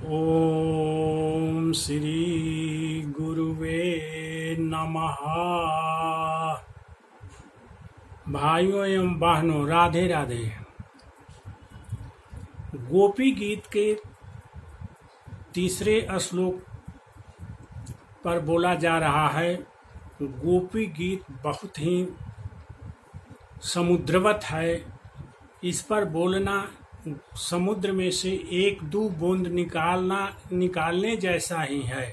ओम श्री गुरुवे नमः। भाइयों एवं बहनों, राधे राधे। गोपी गीत के तीसरे श्लोक पर बोला जा रहा है। गोपी गीत बहुत ही समुद्रवत है। इस पर बोलना समुद्र में से एक दो बूंद निकालने जैसा ही है।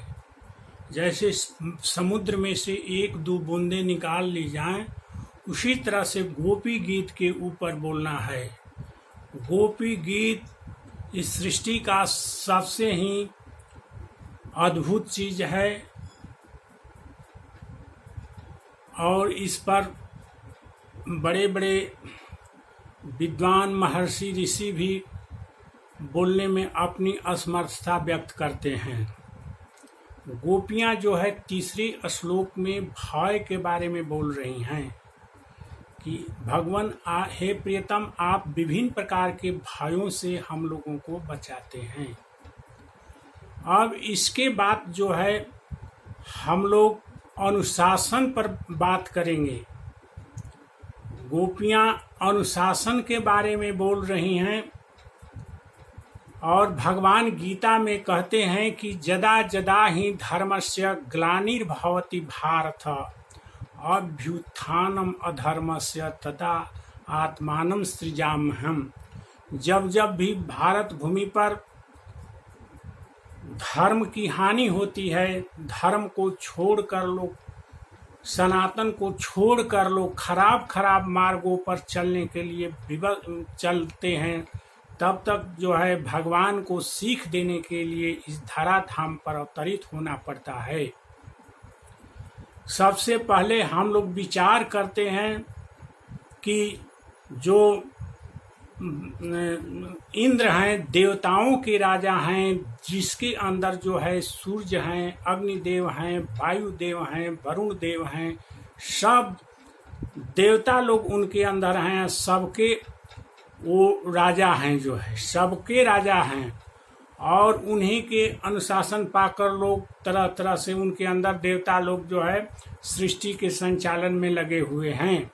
जैसे समुद्र में से एक दो बूंदें निकाल ली जाएं, उसी तरह से गोपी गीत के ऊपर बोलना है। गोपी गीत इस सृष्टि का सबसे ही अद्भुत चीज है और इस पर बड़े बड़े विद्वान महर्षि ऋषि भी बोलने में अपनी असमर्थता व्यक्त करते हैं। गोपियां जो है तीसरे श्लोक में भय के बारे में बोल रही हैं कि भगवान हे प्रियतम, आप विभिन्न प्रकार के भयों से हम लोगों को बचाते हैं। अब इसके बाद जो है हम लोग अनुशासन पर बात करेंगे। गोपियां अनुशासन के बारे में बोल रही हैं और भगवान गीता में कहते हैं कि जदा जदा ही धर्मस्य ग्लानिर्भवति भारत अभ्युत्थानम अधर्मस्य तदा आत्मानं सृजाम्यहम्। जब जब भी भारत भूमि पर धर्म की हानि होती है, धर्म को छोड़कर लोग, सनातन को छोड़कर लोग खराब खराब मार्गों पर चलने के लिए चलते हैं, तब तक जो है भगवान को सीख देने के लिए इस धराधाम पर अवतरित होना पड़ता है। सबसे पहले हम लोग विचार करते हैं कि जो इंद्र हैं, देवताओं के राजा हैं, जिसके अंदर जो है सूर्य हैं, अग्निदेव हैं, वायुदेव हैं, वरुण देव हैं, सब देवता लोग उनके अंदर हैं। सबके वो राजा हैं, जो है सबके राजा हैं और उन्हीं के अनुशासन पाकर लोग तरह तरह से उनके अंदर देवता लोग जो है सृष्टि के संचालन में लगे हुए हैं।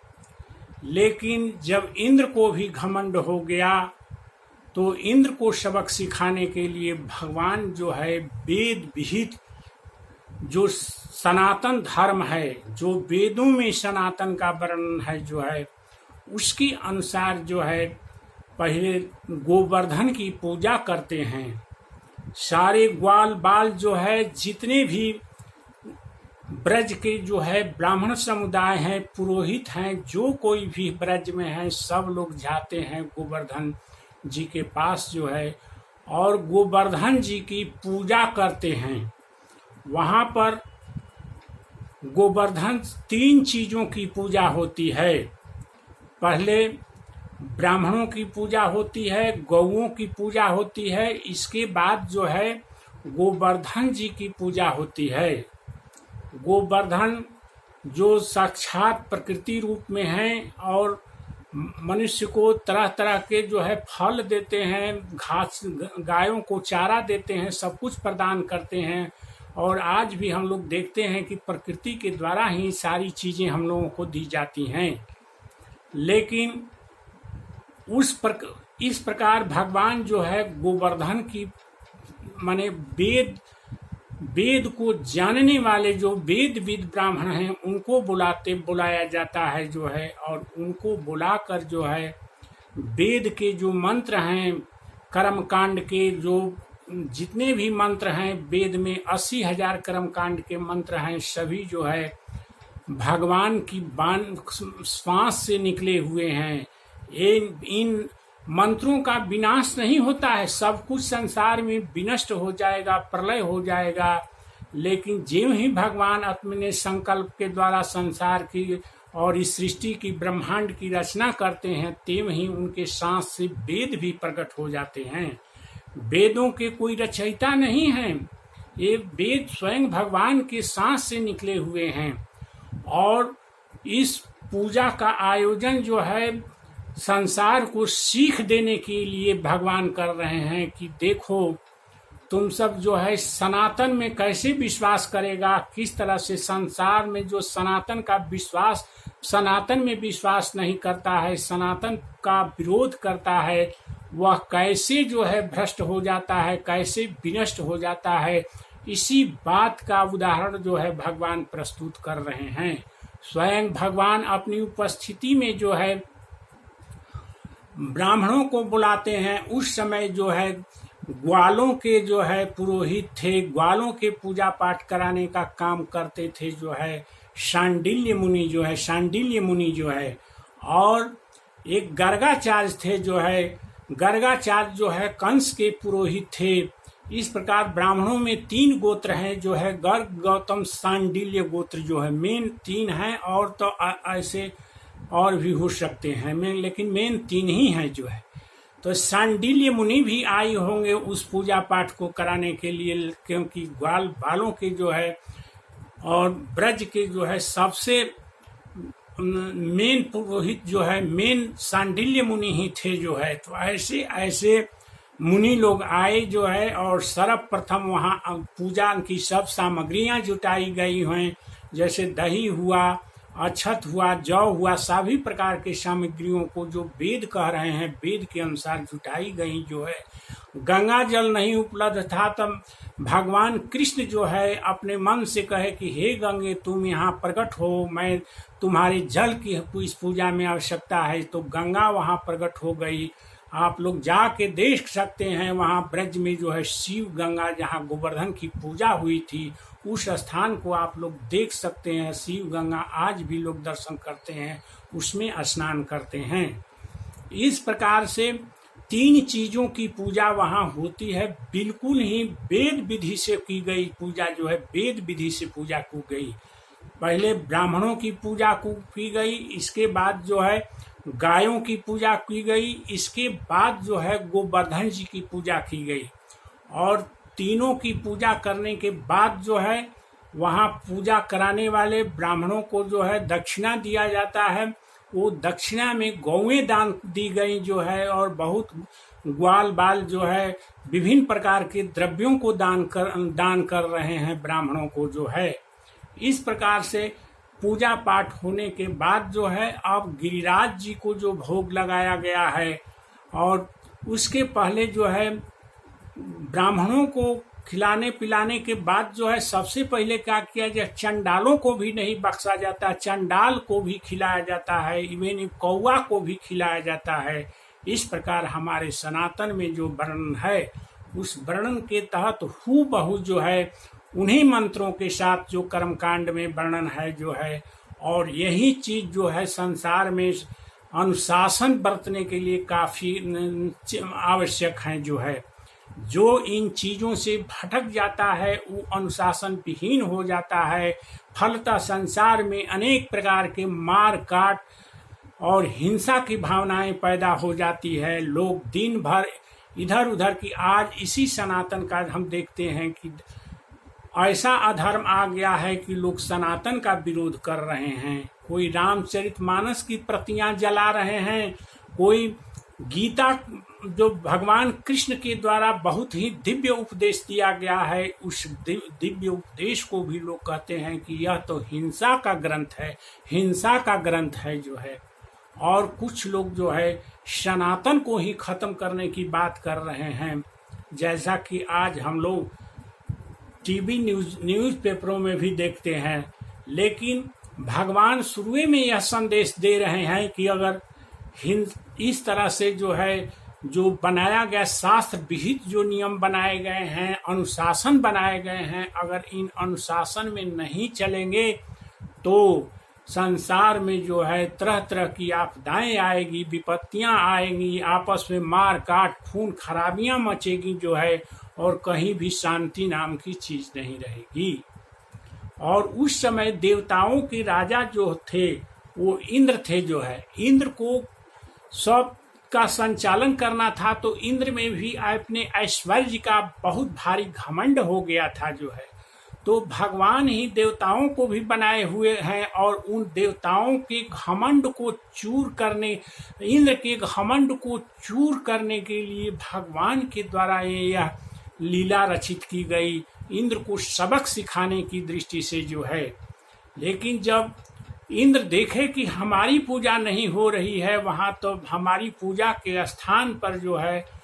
लेकिन जब इंद्र को भी घमंड हो गया तो इंद्र को सबक सिखाने के लिए भगवान जो है वेद विहित जो सनातन धर्म है, जो वेदों में सनातन का वर्णन है, जो है उसके अनुसार जो है पहले गोवर्धन की पूजा करते हैं। सारे ग्वाल बाल जो है जितने भी ब्रज के जो है ब्राह्मण समुदाय हैं, पुरोहित हैं, जो कोई भी ब्रज में है, सब लोग जाते हैं गोवर्धन जी के पास जो है और गोवर्धन जी की पूजा करते हैं। वहाँ पर गोवर्धन 3 चीजों की पूजा होती है। पहले ब्राह्मणों की पूजा होती है, गौओं की पूजा होती है, इसके बाद जो है गोवर्धन जी की पूजा होती है। गोवर्धन जो साक्षात प्रकृति रूप में हैं और मनुष्य को तरह तरह के जो है फल देते हैं, घास गायों को चारा देते हैं, सब कुछ प्रदान करते हैं। और आज भी हम लोग देखते हैं कि प्रकृति के द्वारा ही सारी चीजें हम लोगों को दी जाती हैं। लेकिन इस प्रकार भगवान जो है गोवर्धन की माने वेद को जानने वाले जो वेदविद ब्राह्मण हैं उनको बुलाया जाता है जो है, और उनको बुलाकर जो है वेद के जो मंत्र हैं, कर्मकांड के जो जितने भी मंत्र हैं, वेद में 80,000 कर्मकांड के मंत्र हैं, सभी जो है भगवान की श्वास से निकले हुए हैं। इन मंत्रों का विनाश नहीं होता है, सब कुछ संसार में विनष्ट हो जाएगा, प्रलय हो जाएगा। लेकिन ज्यों ही भगवान अपने संकल्प के द्वारा संसार की और इस सृष्टि की ब्रह्मांड की रचना करते हैं, त्यों ही उनके सांस से वेद भी प्रकट हो जाते हैं। वेदों के कोई रचयिता नहीं हैं, ये वेद स्वयं भगवान के सांस से निकले हुए हैं। और इस पूजा का आयोजन जो है संसार को सीख देने के लिए भगवान कर रहे हैं कि देखो तुम सब जो है सनातन में कैसे विश्वास करेगा, किस तरह से संसार में जो सनातन का विश्वास, सनातन में विश्वास नहीं करता है, सनातन का विरोध करता है, वह कैसे जो है भ्रष्ट हो जाता है, कैसे विनष्ट हो जाता है। इसी बात का उदाहरण जो है भगवान प्रस्तुत कर रहे हैं। स्वयं भगवान अपनी उपस्थिति में जो है ब्राह्मणों को बुलाते हैं। उस समय जो है ग्वालों के जो है पुरोहित थे, ग्वालों के पूजा पाठ कराने का काम करते थे जो है शांडिल्य मुनि जो है, और एक गर्गाचार्य थे जो है, गर्गाचार्य जो है कंस के पुरोहित थे। इस प्रकार ब्राह्मणों में 3 गोत्र हैं जो है गर्ग, गौतम, शांडिल्य गोत्र जो है मेन 3 हैं, और तो ऐसे और भी हो सकते हैं लेकिन मेन 3 ही हैं जो है। तो शांडिल्य मुनि भी आए होंगे उस पूजा पाठ को कराने के लिए, क्योंकि बालों के जो है और ब्रज के जो है सबसे मेन पुरोहित जो है मेन शांडिल्य मुनि ही थे जो है। तो ऐसे ऐसे मुनि लोग आए जो है, और सर्वप्रथम वहाँ पूजा की सब सामग्रियां जुटाई गई हैं, जैसे दही हुआ, अक्षत हुआ, जौ हुआ, सभी प्रकार के सामग्रियों को जो वेद कह रहे हैं वेद के अनुसार जुटाई गई जो है। गंगा जल नहीं उपलब्ध था, तब भगवान कृष्ण जो है अपने मन से कहे कि हे गंगे तुम यहाँ प्रकट हो, मैं तुम्हारे जल की इस पूजा में आवश्यकता है। तो गंगा वहाँ प्रकट हो गई। आप लोग जाके देख सकते हैं वहाँ ब्रज में जो है शिव गंगा, जहाँ गोवर्धन की पूजा हुई थी, उस स्थान को आप लोग देख सकते हैं। शिव गंगा आज भी लोग दर्शन करते हैं, उसमें स्नान करते हैं। इस प्रकार से 3 चीजों की पूजा वहाँ होती है। बिल्कुल ही वेद विधि से की गई पूजा जो है, वेद विधि से पूजा की गई। पहले ब्राह्मणों की पूजा की गई, इसके बाद जो है गायों की पूजा की गई, इसके बाद जो है गोवर्धन जी की पूजा की गई, और तीनों की पूजा करने के बाद जो है वहाँ पूजा कराने वाले ब्राह्मणों को जो है दक्षिणा दिया जाता है। वो दक्षिणा में गौएं दान दी गई जो है, और बहुत ग्वाल बाल जो है विभिन्न प्रकार के द्रव्यों को दान कर रहे हैं ब्राह्मणों को जो है। इस प्रकार से पूजा पाठ होने के बाद जो है अब गिरिराज जी को जो भोग लगाया गया है, और उसके पहले जो है ब्राह्मणों को खिलाने पिलाने के बाद जो है सबसे पहले क्या किया जाए, चंडालों को भी नहीं बख्शा जाता, चंडाल को भी खिलाया जाता है, इवन कौवा को भी खिलाया जाता है। इस प्रकार हमारे सनातन में जो वर्णन है, उस वर्णन के तहत हूबहू जो है उन्हीं मंत्रों के साथ जो कर्मकांड में वर्णन है जो है, और यही चीज जो है संसार में अनुशासन बरतने के लिए काफी आवश्यक है जो है। जो इन चीजों से भटक जाता है वो अनुशासन विहीन हो जाता है। फलतः संसार में अनेक प्रकार के मार काट और हिंसा की भावनाएं पैदा हो जाती है। लोग दिन भर इधर उधर की, आज इसी सनातन का हम देखते हैं कि ऐसा अधर्म आ गया है कि लोग सनातन का विरोध कर रहे हैं। कोई रामचरितमानस की प्रतियां जला रहे हैं, कोई गीता जो भगवान कृष्ण के द्वारा बहुत ही दिव्य उपदेश दिया गया है, उस दिव्य उपदेश को भी लोग कहते हैं कि यह तो हिंसा का ग्रंथ है, हिंसा का ग्रंथ है जो है। और कुछ लोग जो है सनातन को ही खत्म करने की बात कर रहे हैं, जैसा कि आज हम लोग टीवी न्यूज़पेपरों में भी देखते हैं। लेकिन भगवान शुरू में यह संदेश दे रहे हैं कि अगर इस तरह से जो है जो बनाया गया शास्त्र विहित जो नियम बनाए गए हैं, अनुशासन बनाए गए हैं, अगर इन अनुशासन में नहीं चलेंगे तो संसार में जो है तरह तरह की आपदाएं आएगी, विपत्तियां आएंगी, आपस में मार काट खून खराबियां मचेगी जो है, और कहीं भी शांति नाम की चीज नहीं रहेगी। और उस समय देवताओं के राजा जो थे वो इंद्र थे जो है। इंद्र को सब का संचालन करना था, तो इंद्र में भी अपने ऐश्वर्य का बहुत भारी घमंड हो गया था जो है। तो भगवान ही देवताओं को भी बनाए हुए हैं, और उन देवताओं के घमंड को चूर करने, इंद्र के घमंड को चूर करने के लिए भगवान के द्वारा यह लीला रचित की गई इंद्र को सबक सिखाने की दृष्टि से जो है। लेकिन जब इंद्र देखे कि हमारी पूजा नहीं हो रही है वहां, तो हमारी पूजा के स्थान पर जो है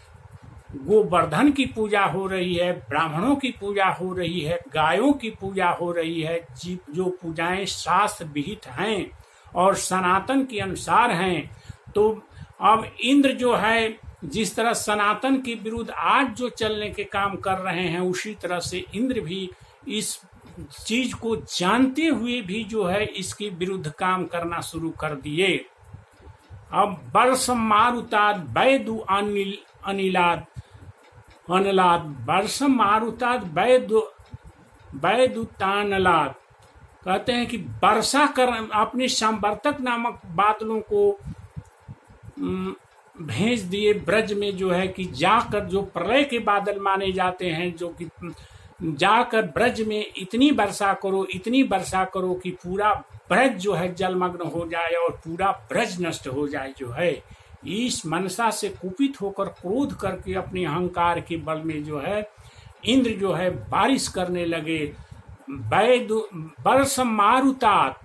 गोवर्धन की पूजा हो रही है, ब्राह्मणों की पूजा हो रही है, गायों की पूजा हो रही है, जो पूजाएं शास्त्र विहित हैं और सनातन के अनुसार हैं। तो अब इंद्र जो है जिस तरह सनातन के विरुद्ध आज जो चलने के काम कर रहे हैं, उसी तरह से इंद्र भी इस चीज को जानते हुए भी जो है इसके विरुद्ध काम करना शुरू कर दिए। अब वर्ष मारुताद वैदु अनिलाद वर्ष मारुताद वैदुतानलाद कहते हैं कि वर्षा कर अपने संवर्तक नामक बादलों को भेज दिए ब्रज में, जो है कि जाकर जो प्रलय के बादल माने जाते हैं, जो कि जाकर ब्रज में इतनी वर्षा करो कि पूरा ब्रज जो है जलमग्न हो जाए और पूरा ब्रज नष्ट हो जाए। जो है इस मनसा से कुपित होकर क्रोध करके अपने अहंकार के बल में जो है इंद्र जो है बारिश करने लगे। वर्ष मारुतात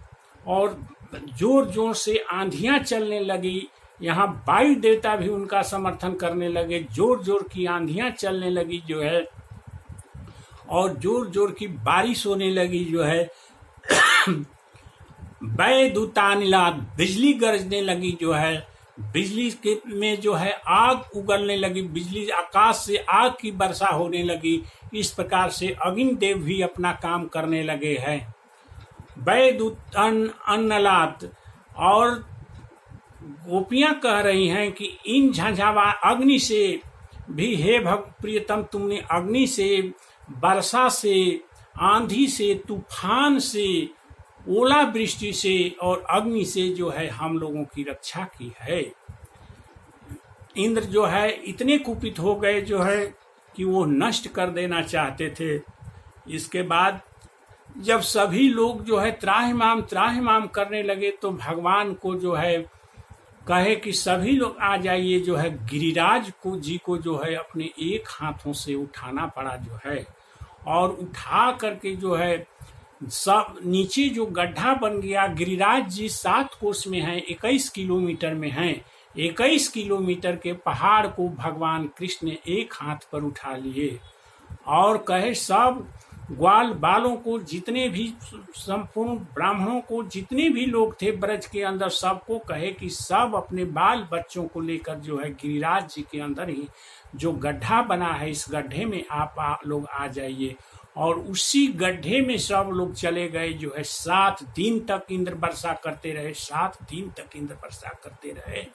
और जोर जोर से आंधियां चलने लगी। यहाँ वायु देवता भी उनका समर्थन करने लगे, जोर जोर की आंधियां चलने लगी जो है, और जोर जोर की बारिश होने लगी जो है। वैदुतानिलाद बिजली गरजने लगी जो है, बिजली के में जो है आग उगलने लगी, बिजली आकाश से आग की वर्षा होने लगी। इस प्रकार से अग्निदेव भी अपना काम करने लगे हैं। वैदुतानलाद और गोपियां कह रही हैं कि इन झंझावा अग्नि से भी, हे प्रियतम, तुमने अग्नि से, वर्षा से, आंधी से, तूफान से, ओला वृष्टि से और अग्नि से जो है हम लोगों की रक्षा की है। इंद्र जो है इतने कुपित हो गए जो है कि वो नष्ट कर देना चाहते थे। इसके बाद जब सभी लोग जो है त्राहिमाम करने लगे, तो भगवान को जो है कहे कि सभी लोग आ जाइए। जो है गिरिराज जी को जो है अपने एक हाथों से उठाना पड़ा जो है, और उठा करके जो है सब नीचे जो गड्ढा बन गया। गिरिराज जी 7 कोस में हैं, 21 किलोमीटर में हैं। 21 किलोमीटर के पहाड़ को भगवान कृष्ण ने एक हाथ पर उठा लिए और कहे सब ग्वाल बालों को, जितने भी संपूर्ण ब्राह्मणों को, जितने भी लोग थे ब्रज के अंदर, सबको कहे कि सब अपने बाल बच्चों को लेकर जो है गिरिराज जी के अंदर ही जो गड्ढा बना है, इस गड्ढे में आप लोग आ जाइए। और उसी गड्ढे में सब लोग चले गए जो है। 7 दिन तक इंद्र वर्षा करते रहे, 7 दिन तक इंद्र वर्षा करते रहे।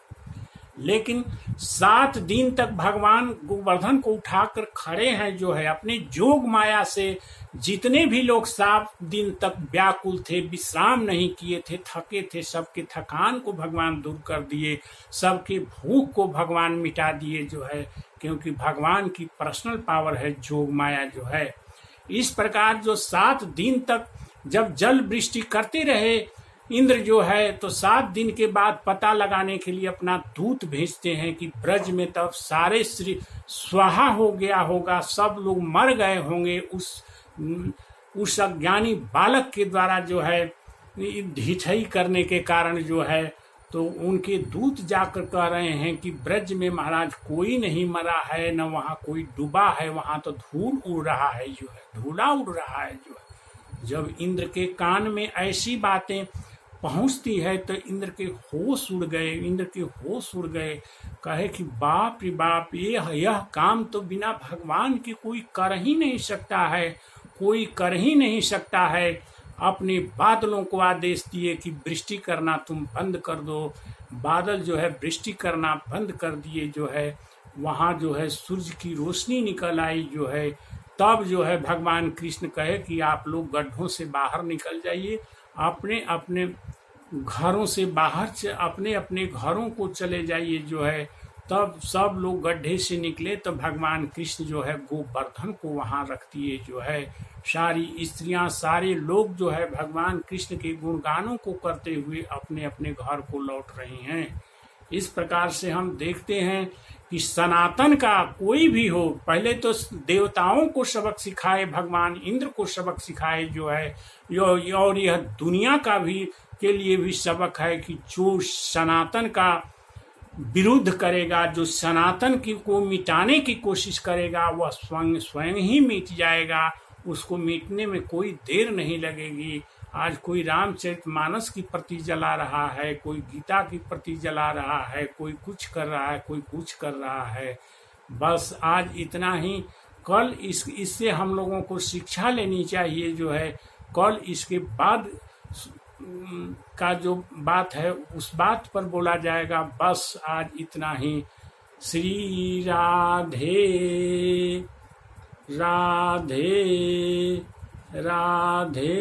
लेकिन 7 दिन तक भगवान गोवर्धन को उठाकर खड़े हैं जो है अपने जोग माया से। जितने भी लोग 7 दिन तक व्याकुल थे, विश्राम नहीं किए थे, थके थे, सबके थकान को भगवान दूर कर दिए, सबके भूख को भगवान मिटा दिए जो है, क्योंकि भगवान की पर्सनल पावर है जोग माया जो है। इस प्रकार जो 7 दिन तक जब जल वृष्टि करते रहे इंद्र जो है, तो 7 दिन के बाद पता लगाने के लिए अपना दूत भेजते हैं कि ब्रज में तब सारे श्री स्वाहा हो गया होगा, सब लोग मर गए होंगे उस अज्ञानी बालक के द्वारा जो है ढिठई करने के कारण जो है। तो उनके दूत जाकर कह रहे हैं कि ब्रज में महाराज कोई नहीं मरा है, न वहाँ कोई डूबा है, वहाँ तो धूल उड़ रहा है जो है, धूला उड़ रहा है जो है। जब इंद्र के कान में ऐसी बातें पहुंचती है तो इंद्र के होश उड़ गए, कहे कि बाप रे बाप, यह काम तो बिना भगवान के कोई कर ही नहीं सकता है। अपने बादलों को आदेश दिए कि वृष्टि करना तुम बंद कर दो। बादल जो है वृष्टि करना बंद कर दिए जो है। वहाँ जो है सूर्य की रोशनी निकल आई जो है। तब जो है भगवान कृष्ण कहे कि आप लोग गड्ढों से बाहर निकल जाइए, अपने अपने घरों से बाहर से अपने अपने घरों को चले जाइए जो है। तब सब लोग गड्ढे से निकले तो भगवान कृष्ण जो है गोवर्धन को वहाँ रख दिए जो है। सारी स्त्रियां, सारे लोग जो है भगवान कृष्ण के गुणगानों को करते हुए अपने अपने घर को लौट रहे हैं। इस प्रकार से हम देखते हैं कि सनातन का कोई भी हो, पहले तो देवताओं को सबक सिखाए, भगवान इंद्र को सबक सिखाए जो है, और यह दुनिया का भी के लिए भी सबक है कि जो सनातन का विरुद्ध करेगा, जो सनातन की को मिटाने की कोशिश करेगा, वह स्वयं स्वयं ही मिट जाएगा। उसको मिटने में कोई देर नहीं लगेगी। आज कोई रामचरितमानस की प्रति जला रहा है, कोई गीता की प्रति जला रहा है, कोई कुछ कर रहा है, कोई कुछ कर रहा है। बस आज इतना ही। कल इससे हम लोगों को शिक्षा लेनी चाहिए जो है। कल इसके बाद का जो बात है उस बात पर बोला जाएगा। बस आज इतना ही। श्री राधे राधे राधे।